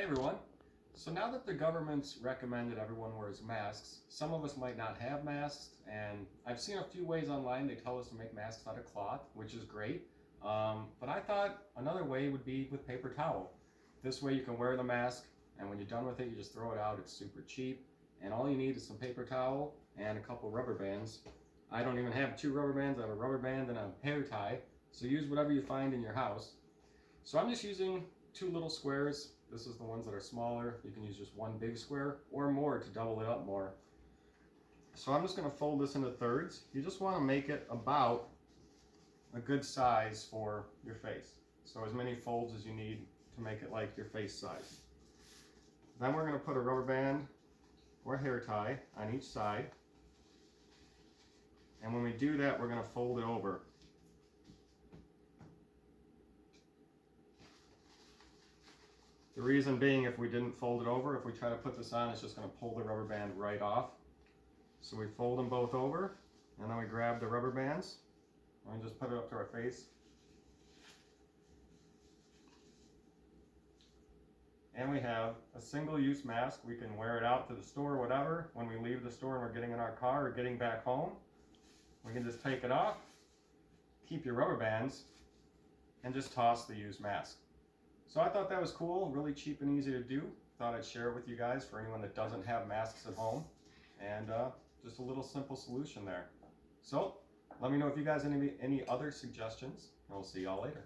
everyone. So now that the government's recommended everyone wears masks, some of us might not have masks, and I've seen a few ways online they tell us to make masks out of cloth, which is great. But I thought another way would be with paper towel. This way you can wear the mask, and when you're done with it, you just throw it out. It's super cheap, and all you need is some paper towel and a couple rubber bands. I don't even have 2 rubber bands. I have a rubber band and a hair tie, so use whatever you find in your house. So I'm just using 2 little squares. This is the ones that are smaller. You can use just 1 big square or more to double it up more. So I'm just going to fold this into thirds. You just want to make it about a good size for your face. So as many folds as you need to make it like your face size. Then we're going to put a rubber band or a hair tie on each side. And when we do that, we're going to fold it over. The reason being, if we didn't fold it over, if we try to put this on, it's just going to pull the rubber band right off. So we fold them both over, and then we grab the rubber bands, and just put it up to our face. And we have a single-use mask. We can wear it out to the store or whatever. When we leave the store and we're getting in our car or getting back home, we can just take it off, keep your rubber bands, and just toss the used mask. So I thought that was cool, really cheap and easy to do. Thought I'd share it with you guys for anyone that doesn't have masks at home. And just a little simple solution there. So let me know if you guys have any other suggestions, and we'll see y'all later.